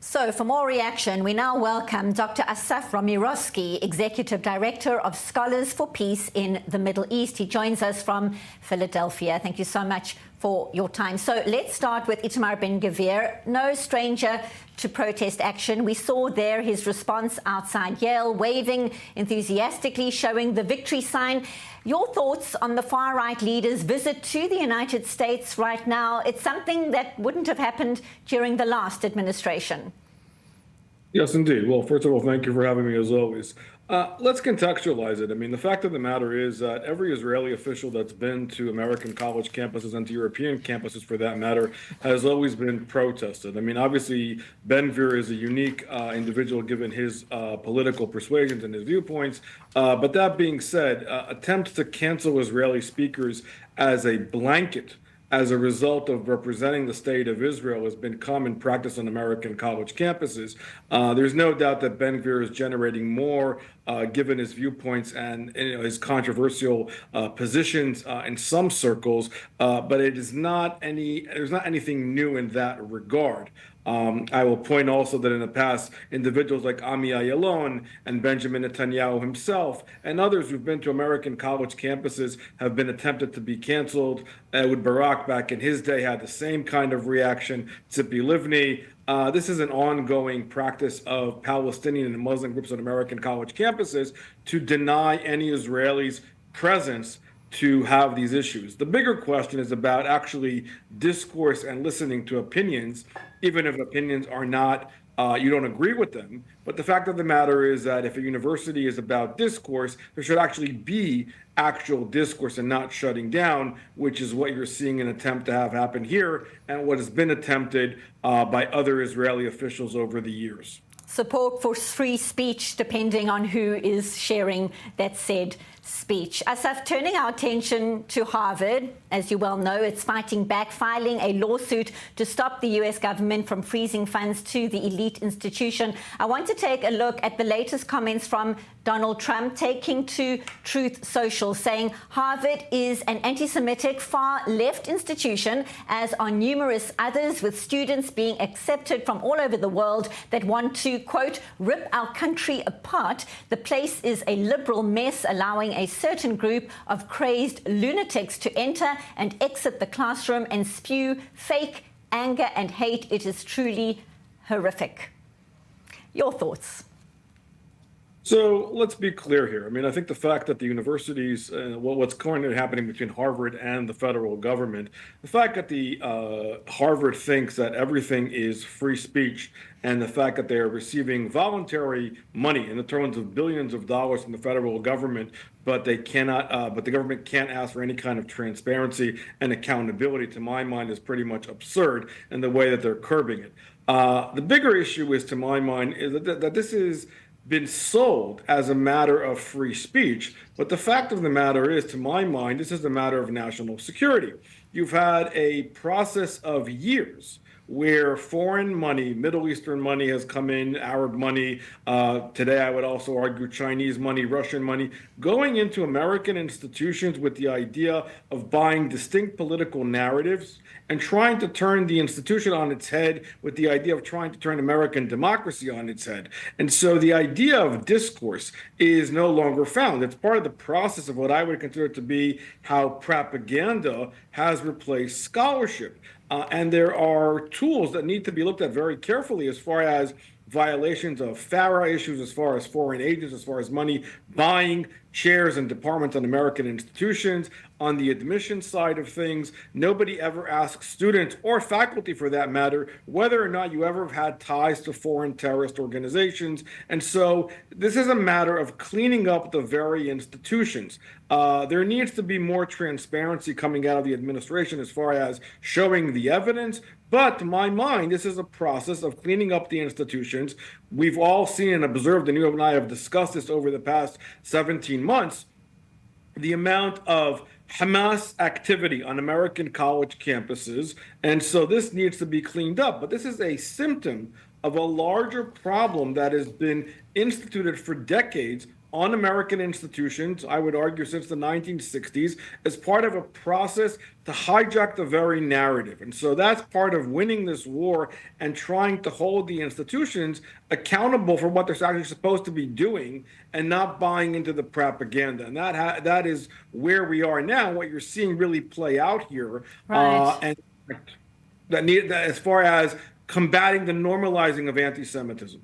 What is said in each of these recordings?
So for more reaction, we now welcome Dr. Asaf Romirowsky, Executive Director of Scholars for Peace in the Middle East. He joins us from Philadelphia. Thank you so much for your time. So let's start with Itamar Ben-Gvir, no stranger to protest action. We saw there his response outside Yale, waving enthusiastically, showing the victory sign. Your thoughts on the far-right leader's visit to the United States right now? It's something that wouldn't have happened during the last administration. Yes, indeed. Well, first of all, thank you for having me as always. Let's contextualize it. I mean, the fact of the matter is that every Israeli official that's been to American college campuses and to European campuses, for that matter, has always been protested. I mean, obviously, Ben-Gvir is a unique individual given his political persuasions and his viewpoints. But that being said, attempts to cancel Israeli speakers as a blanket as a result of representing the state of Israel has been common practice on American college campuses. There's no doubt that Ben-Gvir is generating more, given his viewpoints and his controversial positions in some circles, but there's not anything new in that regard. I will point also that in the past, individuals like Ami Ayalon and Benjamin Netanyahu himself and others who've been to American college campuses have been attempted to be canceled. Ehud Barak back in his day had the same kind of reaction. Tzipi Livni. This is an ongoing practice of Palestinian and Muslim groups on American college campuses to deny any Israelis presence to have these issues. The bigger question is about actually discourse and listening to opinions, even if opinions are not, you don't agree with them. But the fact of the matter is that if a university is about discourse, there should actually be actual discourse and not shutting down, which is what you're seeing an attempt to have happen here and what has been attempted by other Israeli officials over the years. Support for free speech, depending on who is sharing that said speech. Asaf, turning our attention to Harvard, as you well know, it's fighting back, filing a lawsuit to stop the U.S. government from freezing funds to the elite institution. I want to take a look at the latest comments from Donald Trump, taking to Truth Social, saying Harvard is an anti-Semitic far-left institution, as are numerous others, with students being accepted from all over the world that want to, quote, rip our country apart. The place is a liberal mess, allowing a certain group of crazed lunatics to enter and exit the classroom and spew fake anger and hate. It is truly horrific. Your thoughts? So let's be clear here. I mean, I think the fact that the universities, what's currently happening between Harvard and the federal government, the fact that the Harvard thinks that everything is free speech, and the fact that they are receiving voluntary money in the terms of billions of dollars from the federal government, but they cannot, but the government can't ask for any kind of transparency and accountability, to my mind, is pretty much absurd in the way that they're curbing it. The bigger issue is, to my mind, is that this is been sold as a matter of free speech. But the fact of the matter is, to my mind, this is a matter of national security. You've had a process of years where foreign money, Middle Eastern money has come in, Arab money, today I would also argue Chinese money, Russian money, going into American institutions with the idea of buying distinct political narratives and trying to turn the institution on its head with the idea of trying to turn American democracy on its head. And so the idea of discourse is no longer found. It's part of the process of what I would consider to be how propaganda has replaced scholarship. And there are tools that need to be looked at very carefully as far as violations of FARA issues, as far as foreign agents, as far as money buying chairs and departments on American institutions. On the admission side of things, nobody ever asks students or faculty, for that matter, whether or not you ever have had ties to foreign terrorist organizations. And so this is a matter of cleaning up the very institutions. There needs to be more transparency coming out of the administration as far as showing the evidence. But to my mind, this is a process of cleaning up the institutions. We've all seen and observed, and you and I have discussed this over the past 17 months, the amount of Hamas activity on American college campuses. And so this needs to be cleaned up. But this is a symptom of a larger problem that has been instituted for decades on American institutions, I would argue since the 1960s, as part of a process to hijack the very narrative. And so that's part of winning this war and trying to hold the institutions accountable for what they're actually supposed to be doing and not buying into the propaganda. And that is where we are now, what you're seeing really play out here. Right. And that as far as combating the normalizing of anti-Semitism.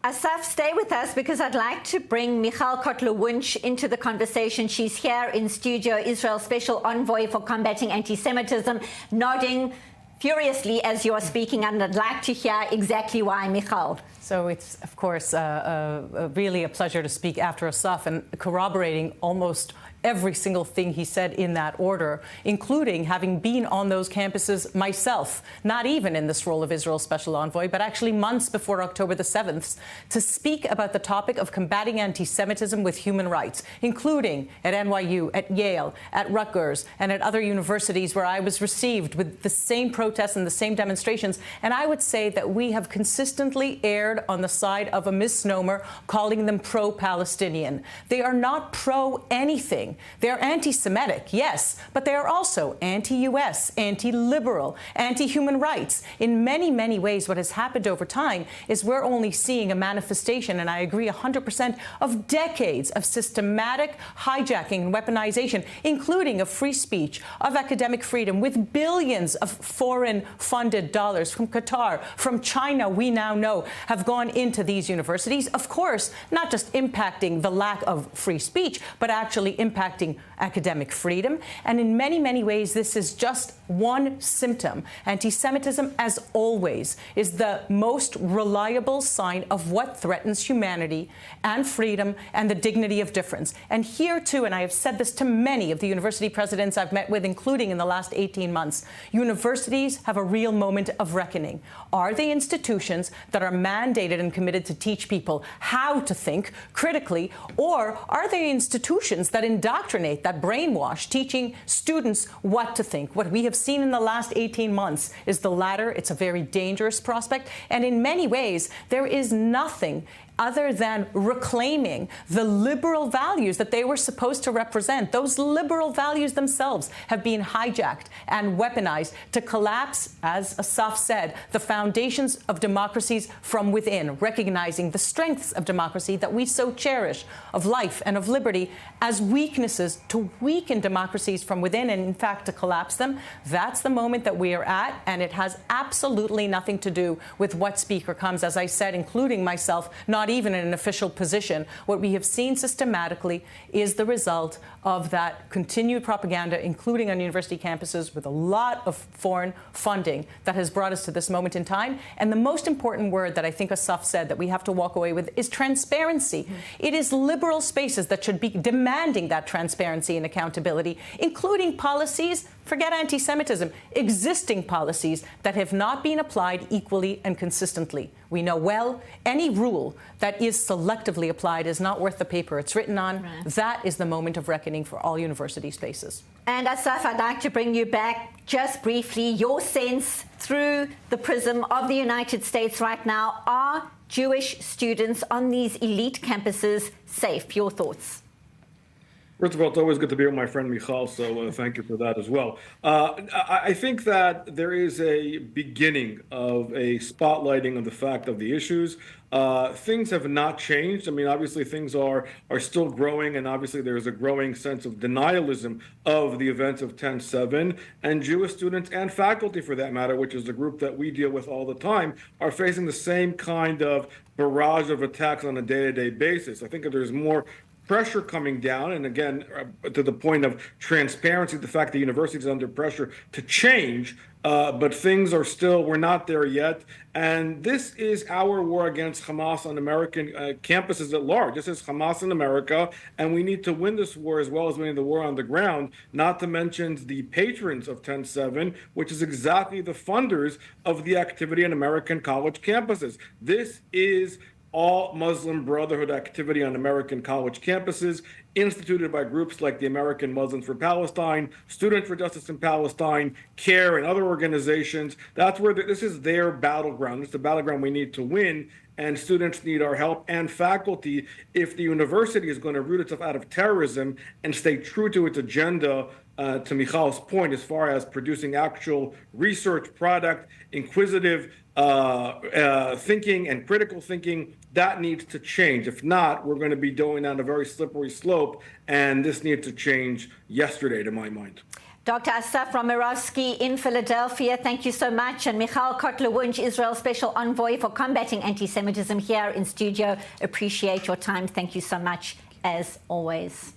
Asaf, stay with us because I'd like to bring Michal Kotler-Wunsch into the conversation. She's here in studio, Israel's Special Envoy for Combating Anti-Semitism, nodding furiously as you're speaking, and I'd like to hear exactly why, Michal. So it's, of course, really a pleasure to speak after Asaf and corroborating almost every single thing he said in that order, including having been on those campuses myself, not even in this role of Israel's special envoy, but actually months before October the 7th, to speak about the topic of combating anti-Semitism with human rights, including at NYU, at Yale, at Rutgers, and at other universities where I was received with the same protests and the same demonstrations. And I would say that we have consistently erred on the side of a misnomer, calling them pro-Palestinian. They are not pro-anything. They're anti-Semitic, yes, but they are also anti-U.S., anti-liberal, anti-human rights. In many, many ways, what has happened over time is we're only seeing a manifestation, and I agree 100%, of decades of systematic hijacking and weaponization, including of free speech, of academic freedom, with billions of foreign-funded dollars from Qatar, from China, we now know, have gone into these universities. Of course, not just impacting the lack of free speech, but actually impacting academic freedom. And in many, many ways, this is just one symptom. Anti-Semitism, as always, is the most reliable sign of what threatens humanity and freedom and the dignity of difference. And here, too, and I have said this to many of the university presidents I've met with, including in the last 18 months, universities have a real moment of reckoning. Are they institutions that are mandated and committed to teach people how to think critically, or are they institutions that indoctrinate, that brainwash, teaching students what to think? What we have seen in the last 18 months is the latter. It's a very dangerous prospect. And in many ways, there is nothing other than reclaiming the liberal values that they were supposed to represent. Those liberal values themselves have been hijacked and weaponized to collapse, as Asaf said, the foundations of democracies from within, recognizing the strengths of democracy that we so cherish, of life and of liberty, as weaknesses to weaken democracies from within and, in fact, to collapse them. That's the moment that we are at, and it has absolutely nothing to do with what speaker comes, as I said, including myself, not even in an official position. What we have seen systematically is the result of that continued propaganda, including on university campuses, with a lot of foreign funding that has brought us to this moment in time. And the most important word that I think Asaf said that we have to walk away with is transparency. It is liberal spaces that should be demanding that transparency and accountability, including policies, forget anti-Semitism, existing policies that have not been applied equally and consistently. We know well any rule that is selectively applied is not worth the paper it's written on. Right. That is the moment of reckoning for all university spaces. And Asaf, I'd like to bring you back just briefly, your sense through the prism of the United States right now. Are Jewish students on these elite campuses safe? Your thoughts? First of all, it's always good to be with my friend Michal, so thank you for that as well. I think that there is a beginning of a spotlighting of the fact of the issues. Things have not changed. I mean, obviously things are still growing, and obviously there's a growing sense of denialism of the events of 10/7, and Jewish students and faculty, for that matter, which is the group that we deal with all the time, are facing the same kind of barrage of attacks on a day-to-day basis. I think that there's more pressure coming down, and again, to the point of transparency, the fact that universities are under pressure to change, but things are still, we're not there yet. And this is our war against Hamas on American campuses at large. This is Hamas in America, and we need to win this war as well as winning the war on the ground, not to mention the patrons of 10/7, which is exactly the funders of the activity on American college campuses. This is all Muslim Brotherhood activity on American college campuses, instituted by groups like the American Muslims for Palestine, Students for Justice in Palestine, CARE, and other organizations. That's where this is their battleground. It's the battleground we need to win, and students need our help, and faculty, if the university is going to root itself out of terrorism and stay true to its agenda, to Michal's point, as far as producing actual research product, inquisitive thinking and critical thinking, that needs to change. If not, we're going to be going down a very slippery slope, and this needs to change yesterday, to my mind. Dr. Asaf Romirowsky in Philadelphia, thank you so much. And Michal Kotler-Wunsch, Israel's Special Envoy for Combating Anti-Semitism, here in studio. Appreciate your time. Thank you so much, as always.